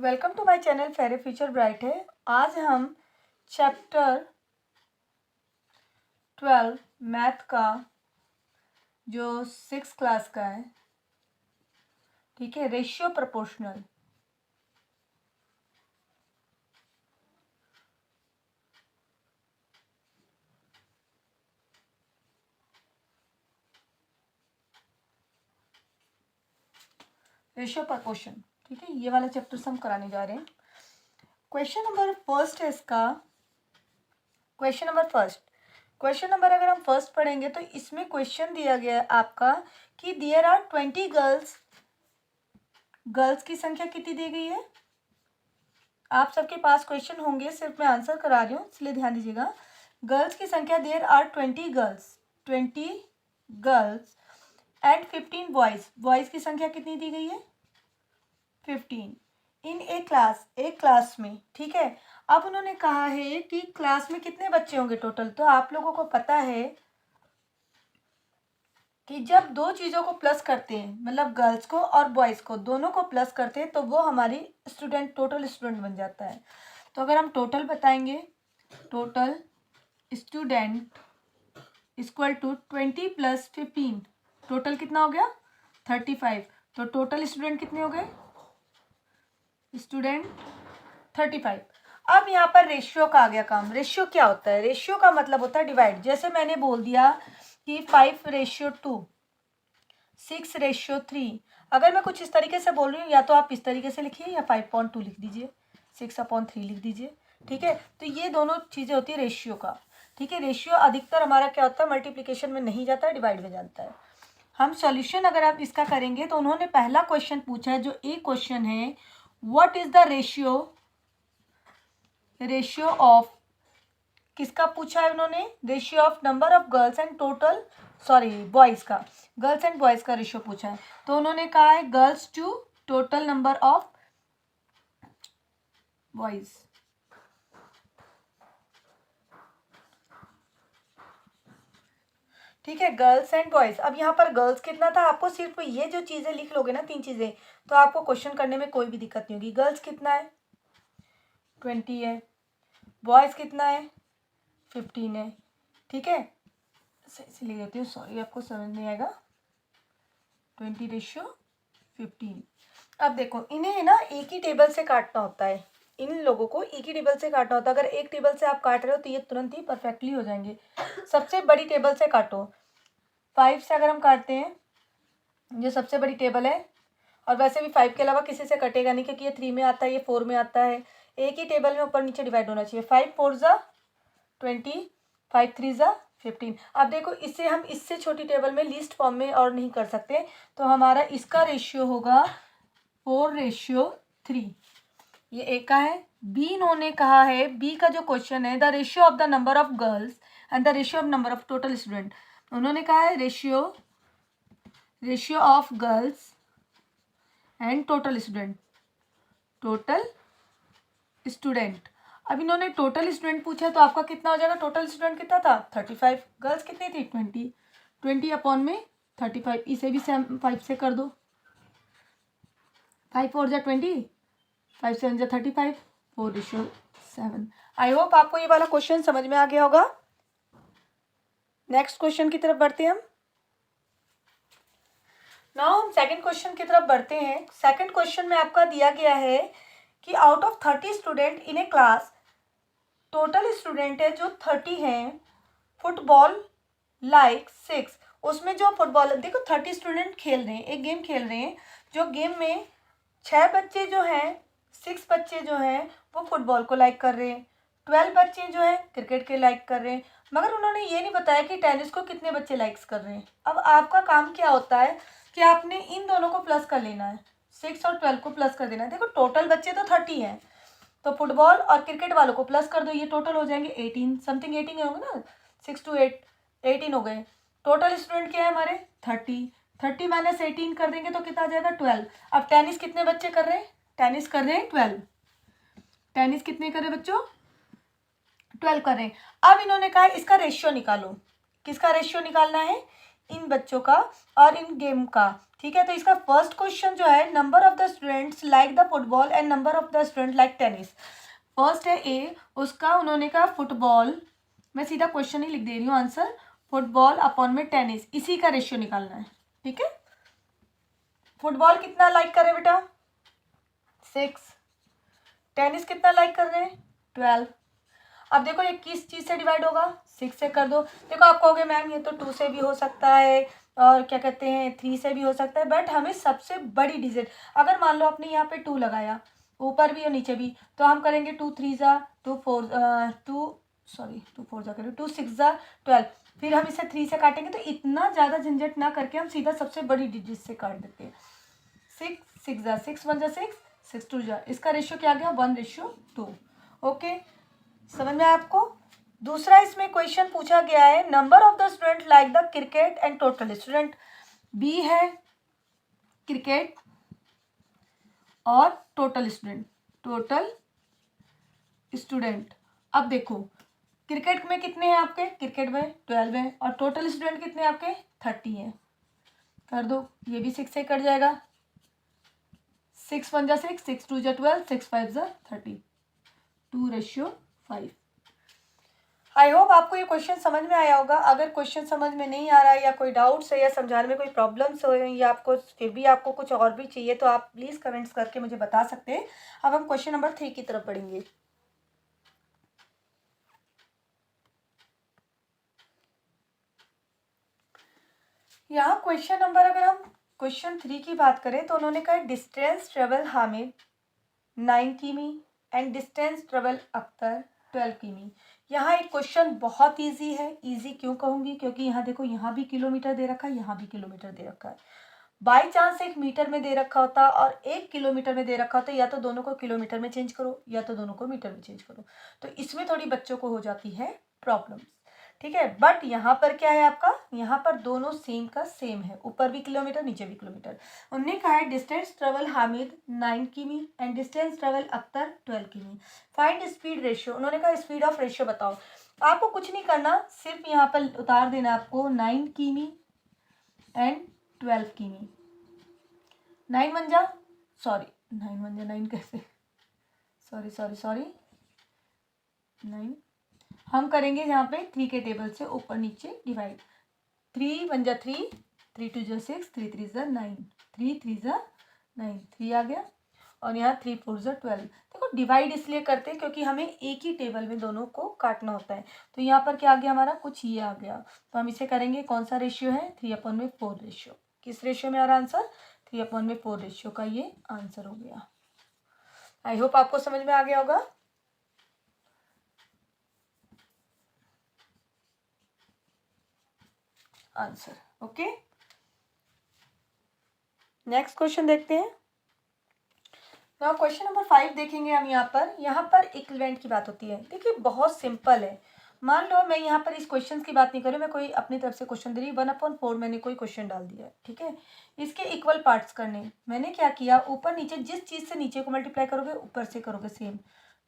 Welcome to my channel fair future bright है। आज हम चैप्टर 12 मैथ का जो 6 क्लास का है, ठीक है, रेशियो प्रोपोर्शनल। रेशियो प्रोपोर्शन, ठीक है, ये वाला चैप्टर हम कराने जा रहे हैं। क्वेश्चन नंबर फर्स्ट है इसका। क्वेश्चन नंबर अगर हम फर्स्ट पढ़ेंगे तो इसमें क्वेश्चन दिया गया है आपका कि देयर आर 20 गर्ल्स की संख्या कितनी दी गई है। आप सबके पास क्वेश्चन होंगे, सिर्फ मैं आंसर करा रही हूँ इसलिए ध्यान दीजिएगा। गर्ल्स की संख्या there are 20 girls and 15 boys की संख्या कितनी दी गई है 15 इन एक क्लास में, ठीक है। अब उन्होंने कहा है कि क्लास में कितने बच्चे होंगे टोटल। तो आप लोगों को पता है कि जब दो चीज़ों को प्लस करते हैं, मतलब गर्ल्स को और बॉयज़ को दोनों को प्लस करते हैं, तो वो हमारी टोटल स्टूडेंट बन जाता है। तो अगर हम टोटल बताएंगे, total student equal to 20 + 15, total कितना हो गया 35। तो टोटल स्टूडेंट कितने हो गए स्टूडेंट 35। अब यहाँ पर रेशियो का आ गया काम। रेशियो क्या होता है? रेशियो का मतलब होता है डिवाइड। जैसे मैंने बोल दिया कि 5:2, 6:3। अगर मैं कुछ इस तरीके से बोल रही हूँ, या तो आप इस तरीके से लिखिए या 5.2 लिख दीजिए, 6/3 लिख दीजिए, ठीक है। तो ये दोनों चीज़ें होती है रेशियो का, ठीक है। रेशियो अधिकतर हमारा क्या होता है, मल्टीप्लिकेशन में नहीं जाता है, डिवाइड में जाता है। हम सॉल्यूशन अगर आप इसका करेंगे तो उन्होंने पहला क्वेश्चन पूछा है, जो एक क्वेश्चन है, what is the ratio of, किसका पूछा है उन्होंने, ratio of number of girls and boys का, गर्ल्स एंड बॉयज़ का रेशियो पूछा है। तो उन्होंने कहा है girls to total number of boys, ठीक है, गर्ल्स एंड बॉयज़। अब यहाँ पर गर्ल्स कितना था, आपको सिर्फ ये जो चीज़ें लिख लोगे ना, 3 चीज़ें, तो आपको क्वेश्चन करने में कोई भी दिक्कत नहीं होगी। गर्ल्स कितना है 20 है, बॉयज़ कितना है 15 है, ठीक है। सही लिख देती हूँ, सॉरी आपको समझ नहीं आएगा। 20:15। अब देखो, इन्हें ना एक ही टेबल से काटना होता है, इन लोगों को एक ही टेबल से काटना होता है। अगर एक टेबल से आप काट रहे हो तो ये तुरंत ही परफेक्टली हो जाएंगे। सबसे बड़ी टेबल से काटो। 5 से अगर हम काटते हैं, जो सबसे बड़ी टेबल है, और वैसे भी 5 के अलावा किसी से कटेगा नहीं, क्योंकि ये 3 में आता है, ये 4 में आता है। एक ही टेबल में ऊपर नीचे डिवाइड होना चाहिए। 5×4 = 20, 5×3 = 15। अब देखो, इससे हम इससे छोटी टेबल में लीस्ट फॉर्म में और नहीं कर सकते, तो हमारा इसका रेशियो होगा 4:3। ये एक का है। बी इन्होंने कहा है, बी का जो क्वेश्चन है, the ratio of the number of girls and the ratio of number of total student. उन्होंने कहा है ratio of girls and total student. अब इन्होंने टोटल स्टूडेंट पूछा, तो आपका कितना हो जाएगा, टोटल स्टूडेंट कितना था 35, गर्ल्स कितनी थी 20/35। इसे भी 5 से कर दो, 5×4 = 20, 5×7 = 35, 4:7। आई होप आपको ये वाला क्वेश्चन समझ में आ गया होगा। नेक्स्ट क्वेश्चन की तरफ बढ़ते हैं हम। नाउ हम सेकंड क्वेश्चन की तरफ बढ़ते हैं। सेकंड क्वेश्चन में आपका दिया गया है कि out of 30 student in A class, total student है जो 30 हैं, फुटबॉल लाइक 6, उसमें जो फुटबॉल, देखो 30 स्टूडेंट खेल रहे हैं, एक गेम खेल रहे हैं, जो गेम में 6 बच्चे जो हैं, 6 बच्चे जो हैं वो फुटबॉल को लाइक कर रहे हैं, 12 बच्चे जो हैं क्रिकेट के लाइक कर रहे हैं। मगर उन्होंने ये नहीं बताया कि टेनिस को कितने बच्चे लाइक्स कर रहे हैं। अब आपका काम क्या होता है कि आपने इन दोनों को प्लस कर लेना है, 6 और 12 को प्लस कर देना है। देखो टोटल बच्चे तो 30 हैं, तो फुटबॉल और क्रिकेट वालों को प्लस कर दो, ये टोटल हो जाएंगे 18 समथिंग, 18 होंगे ना, 6 to 8, 18 हो गए। टोटल स्टूडेंट क्या है हमारे 30 -18 कर देंगे तो कितना आ जाएगा 12। अब टेनिस कितने बच्चे कर रहे हैं, टेनिस कर रहे हैं 12, टेनिस कितने कर रहे हैं बच्चों 12 कर रहे हैं। अब इन्होंने कहा इसका रेशियो निकालो। किसका रेशियो निकालना है, इन बच्चों का और इन गेम का। ठीक है, तो इसका फर्स्ट क्वेश्चन जो है, number of the students like the football and number of the student like tennis. First है ए, उसका उन्होंने कहा फुटबॉल, मैं सीधा क्वेश्चन ही लिख दे रही हूँ आंसर, फुटबॉल अपॉन में टेनिस, इसी का रेशियो निकालना है। ठीक है, फुटबॉल कितना लाइक कर रहे हैं बेटा, 6, टेनिस कितना लाइक कर रहे हैं, 12। अब देखो ये किस चीज़ से डिवाइड होगा, 6 से कर दो। देखो आप कहोगे मैम ये तो 2 से भी हो सकता है और क्या कहते हैं 3 से भी हो सकता है, बट हमें सबसे बड़ी डिजिट, अगर मान लो आपने यहाँ पे 2 लगाया ऊपर भी और नीचे भी, तो हम करेंगे 2 3 जा 2 4 2 4 जा करें 2 6 जा 12, फिर हम इसे 3 से काटेंगे, तो इतना ज़्यादा झंझट ना करके हम सीधा सबसे बड़ी डिजिट से काट देते हैं। 6 6 जा 6 1 जा 6 6 2 जा, इसका रेशियो क्या आ गया 1:2। ओके, समझ में आया आपको। दूसरा इसमें क्वेश्चन पूछा गया है, number of the student like the cricket and total student, B है क्रिकेट और टोटल स्टूडेंट। अब देखो क्रिकेट में कितने हैं आपके, क्रिकेट में 12 हैं और टोटल स्टूडेंट कितने हैं आपके 30 हैं। कर दो, ये भी 6 से कट जाएगा, 6 1 जा 6 6 2 जा 12 6 5 जा 30, 2:5। आई होप आपको ये क्वेश्चन समझ में आया होगा। अगर क्वेश्चन समझ में नहीं आ रहा है या कोई डाउट्स है या समझाने में कोई प्रॉब्लम्स हो या आपको फिर भी आपको कुछ और भी चाहिए, तो आप प्लीज़ कमेंट्स करके मुझे बता सकते हैं। अब हम क्वेश्चन नंबर 3 की तरफ बढ़ेंगे। यहाँ क्वेश्चन नंबर, अगर हम क्वेश्चन 3 की बात करें तो उन्होंने कहा डिस्टेंस ट्रेवल हामिद 9 किमी एंड डिस्टेंस ट्रेवल अख्तर 12 किमी। यहाँ एक क्वेश्चन बहुत इजी है। इजी क्यों कहूँगी, क्योंकि यहाँ देखो यहाँ भी किलोमीटर दे रखा है, यहाँ भी किलोमीटर दे रखा है। बाई चांस एक मीटर में दे रखा होता और 1 किलोमीटर में दे रखा होता, या तो दोनों को किलोमीटर में चेंज करो या तो दोनों को मीटर में चेंज करो, तो इसमें थोड़ी बच्चों को हो जाती है प्रॉब्लम। ठीक है, बट यहाँ पर क्या है आपका, यहाँ पर दोनों सेम का सेम है, ऊपर भी किलोमीटर नीचे भी किलोमीटर। उन्होंने कहा है डिस्टेंस ट्रेवल हामिद 9 किमी एंड डिस्टेंस ट्रेवल अख्तर 12 किमी। फाइंड स्पीड रेशियो, उन्होंने कहा स्पीड ऑफ रेशियो बताओ। आपको कुछ नहीं करना, सिर्फ यहाँ पर उतार देना आपको 9 किमी एंड 12 किमी। 9 1 जा 9 कैसे, सॉरी 9, हम करेंगे यहाँ पे 3 के टेबल से ऊपर नीचे डिवाइड। 3 1 जा 3 3 2 जा 6 3 3 जा 9 3 3 जा 9, 3 आ गया और यहाँ 3 4 जा 12। देखो डिवाइड इसलिए करते हैं क्योंकि हमें एक ही टेबल में दोनों को काटना होता है। तो यहाँ पर क्या आ गया हमारा, कुछ ये आ गया, तो हम इसे करेंगे, कौन सा रेशियो है 3/4 रेशियो। किस रेशियो में आ रहा आंसर, 3/4 रेशियो का ये आंसर हो गया। आई होप आपको समझ में आ गया होगा। Answer okay. नेक्स्ट क्वेश्चन देखते हैं। नाउ क्वेश्चन नंबर 5 देखेंगे हम। यहाँ पर इक्विवेलेंट की बात होती है। देखिए बहुत सिंपल है। मान लो मैं यहाँ पर इस क्वेश्चन की बात नहीं करूँ, मैं कोई अपनी तरफ से क्वेश्चन दे रही हूँ, 1/4 मैंने कोई क्वेश्चन डाल दिया, ठीक है। इसके इक्वल पार्ट्स करने, मैंने क्या किया, ऊपर नीचे जिस चीज़ से नीचे को मल्टीप्लाई करोगे ऊपर से करोगे सेम।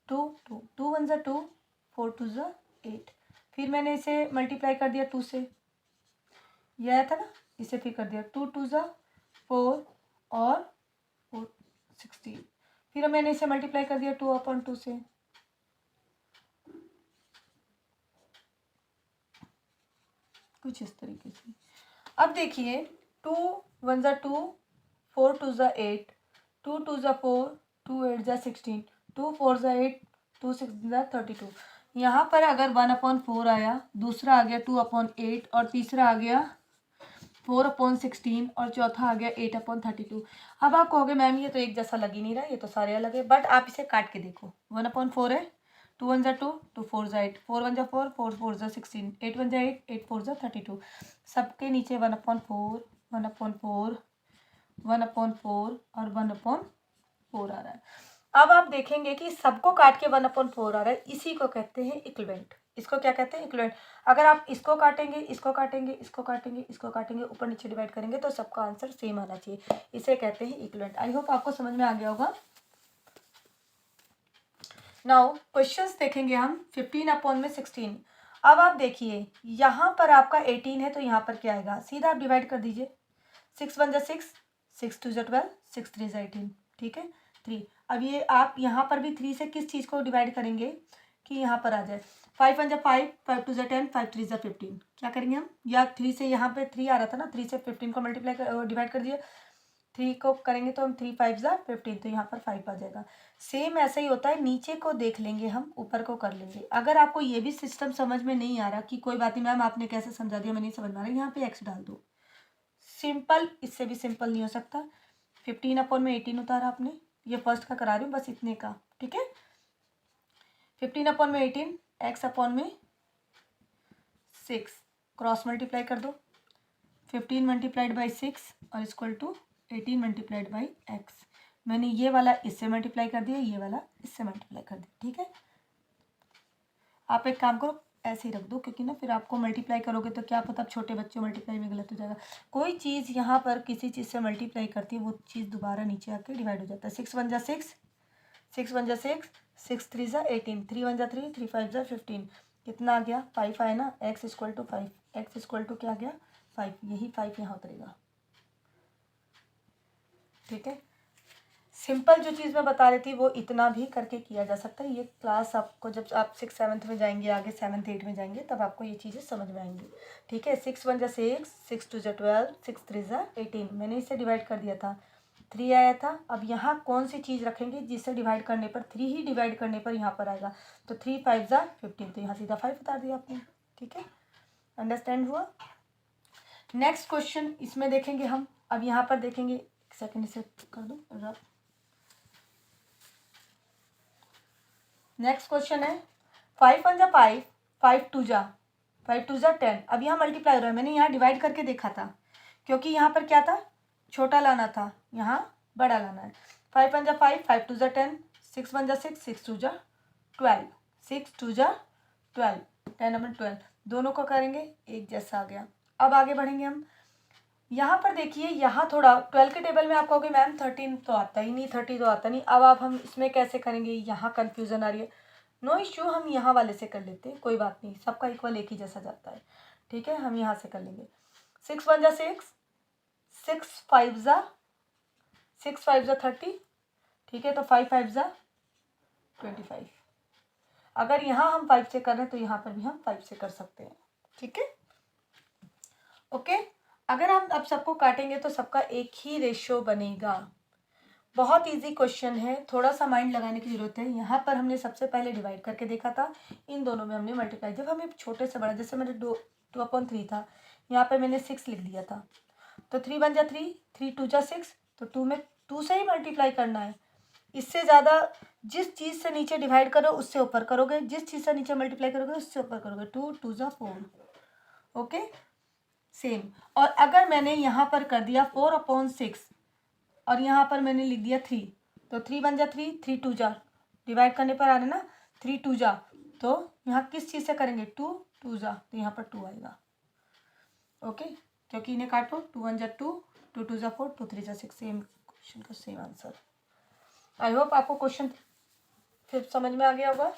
2 2 2 1 जा 2 4 2 जा 8, फिर मैंने इसे मल्टीप्लाई कर दिया 2 से, यह आया था ना, इसे फिर कर दिया 2 2 जा 4 और 4 16, फिर मैंने इसे मल्टीप्लाई कर दिया 2/2 से, कुछ इस तरीके से। अब देखिए 2 1 जा 2 4 2 जा 8 2 2 जा 4 2 8 जा 16 2 4 जा 8 2 6 जा 32। यहाँ पर अगर 1/4 आया, दूसरा आ गया 2/8 और तीसरा आ गया 4/16 और चौथा आ गया 8/32। अब आप कहोगे मैम ये तो एक जैसा लग ही नहीं रहा, ये तो सारे अलग है, बट आप इसे काट के देखो। 1/4 है, 2 1 जा 2 2 4 जा 8 4 1 जा 4 4 4 जा 16 8 1 जा 8 8 4 जा 32। सबके नीचे 1/4 1/4 1/4 और 1/4 आ रहा है। अब आप देखेंगे कि सबको काट के 1/4 आ रहा है, इसी को कहते हैं इक्विवेलेंट। इसको क्या कहते हैं, इक्विवेलेंट। अगर आप इसको काटेंगे इसको काटेंगे इसको काटेंगे इसको काटेंगे ऊपर नीचे डिवाइड करेंगे तो सबका आंसर सेम आना चाहिए, इसे कहते हैं इक्विवेलेंट। आई होप आपको समझ में आ गया होगा। नाउ क्वेश्चंस देखेंगे हम 15/16। अब आप देखिए यहाँ पर आपका 18 है तो यहाँ पर क्या आएगा, सीधा आप डिवाइड कर दीजिए। 6 1 जा 6, 6 2 जा 12, 6 3 जा 18, ठीक है 3। अब ये आप यहाँ पर भी 3 से किस चीज़ को डिवाइड करेंगे कि यहाँ पर आ जाए 5 1 जा 5, 5 2 जा 10, 5 3 जा 15, क्या करेंगे हम, या 3 से यहाँ पे 3 आ रहा था ना, 3 से 15 को मल्टीप्लाई डिवाइड कर दिया, 3 को करेंगे तो हम 3 5 जा 15, तो यहाँ पर 5 आ जाएगा। सेम ऐसा ही होता है, नीचे को देख लेंगे हम, ऊपर को कर लेंगे। अगर आपको ये भी सिस्टम समझ में नहीं आ रहा कि कोई बात नहीं मैम आपने कैसे समझा दिया, मैं नहीं समझ में आ रहा, यहाँ पे एक्स डाल दो, सिंपल, इससे भी सिंपल नहीं हो सकता। 15 अपॉन में 18 उतारा आपने, ये फर्स्ट का करा रही हूँ बस इतने का, ठीक है 15 अपॉन में 18, एक्स अपॉन में 6, क्रॉस मल्टीप्लाई कर दो, 15 मल्टीप्लाइड बाई 6 और equal to 18 multiplied by X. मैंने ये वाला इससे मल्टीप्लाई कर दिया, ये वाला इससे मल्टीप्लाई कर दिया, ठीक है। आप एक काम करो ऐसे ही रख दो, क्योंकि ना फिर आपको मल्टीप्लाई करोगे तो क्या पता छोटे बच्चों मल्टीप्लाई में गलत हो जाएगा। कोई चीज़ यहाँ पर किसी चीज़ से मल्टीप्लाई करती है, वो चीज़ दोबारा नीचे आके डिवाइड हो जाता है। 6 1 जा 6, 6 1 जा 6, 6 3 जा 18, 3 1 जा 3, 3 5 जा 15, कितना आ गया 5 आया ना, X equal to 5, X equal to क्या आ गया 5, यही 5 यहाँ उतरेगा, ठीक है। सिंपल जो चीज़ मैं बता रही थी वो इतना भी करके किया जा सकता है। ये क्लास आपको जब आप 6 7 में जाएंगे, आगे 7 8 में जाएंगे, तब आपको ये चीज़ें समझ में आएंगी, ठीक है। 6 1 जा 6, 6 2 जा 12, 6 3 जा 18, मैंने इसे डिवाइड कर दिया था, 3 आया था। अब यहाँ कौन सी चीज़ रखेंगे जिससे डिवाइड करने पर 3 ही डिवाइड करने पर यहाँ पर आएगा, तो 3 5 जा 15, तो यहाँ सीधा 5 बता दिया आपने, ठीक है। अंडरस्टैंड हुआ। नेक्स्ट क्वेश्चन इसमें देखेंगे हम, अब यहाँ पर देखेंगे, एक सेकेंड इसे कर दो रब। नेक्स्ट क्वेश्चन है 5 1 जा 5, 5 2 जा 10। अब यहाँ मल्टीप्लाई हो रहा है, मैंने यहाँ डिवाइड करके देखा था, क्योंकि यहाँ पर क्या था छोटा लाना था, यहाँ बड़ा लाना है। 5 1 जा 5, 5 2 जा 10, 6 1 जा 6, 6 2 जा 12, 6 2 जा 12, 10 नंबर 12, दोनों को करेंगे एक जैसा आ गया। अब आगे बढ़ेंगे हम, यहाँ पर देखिए, यहाँ थोड़ा 12 के टेबल में आप कहोगे मैम 13 तो आता ही नहीं, 30 तो आता नहीं। अब आप हम इसमें कैसे करेंगे, यहाँ कन्फ्यूज़न आ रही है, नो इश्यू, हम यहाँ वाले से कर लेते हैं, कोई बात नहीं, सबका इक्वल एक ही जैसा जाता है, ठीक है। हम यहाँ से कर लेंगे 6 1 जा 6, 6 5 जा 30, ठीक है, तो 5 5 जा 25। अगर यहाँ हम 5 से कर रहे हैं तो यहाँ पर भी हम 5 से कर सकते हैं, ठीक है ओके। अगर हम अब सबको काटेंगे तो सबका एक ही रेशियो बनेगा। बहुत इजी क्वेश्चन है, थोड़ा सा माइंड लगाने की जरूरत है। यहाँ पर हमने सबसे पहले डिवाइड करके देखा था, इन दोनों में हमने मल्टीप्लाई, जब हमें छोटे से बड़ा, जैसे मैंने 2/3 था, यहाँ पे मैंने 6 लिख दिया था, तो 3 1 जा 3, 3 2 जा 6, तो 2 में 2 से ही मल्टीप्लाई करना है। इससे ज़्यादा जिस चीज़ से नीचे डिवाइड करो उससे ऊपर करोगे, जिस चीज़ से नीचे मल्टीप्लाई करोगे उससे ऊपर करोगे। 2 2 जा 4, ओके सेम। और अगर मैंने यहाँ पर कर दिया 4/6 और यहाँ पर मैंने लिख दिया 3, तो 3 1 जा 3, 3 2 जा, डिवाइड करने पर आ रहा है ना 3 2 जा, तो यहाँ किस चीज़ से करेंगे 2 2 जा, तो यहाँ पर 2 आएगा, ओके। क्योंकि इन्हें काटो, 2 1 जा 2, 2 2 जा 4, 2 3 जा 6, सेम क्वेश्चन का सेम आंसर। आई होप आपको क्वेश्चन फिर समझ में आ गया होगा।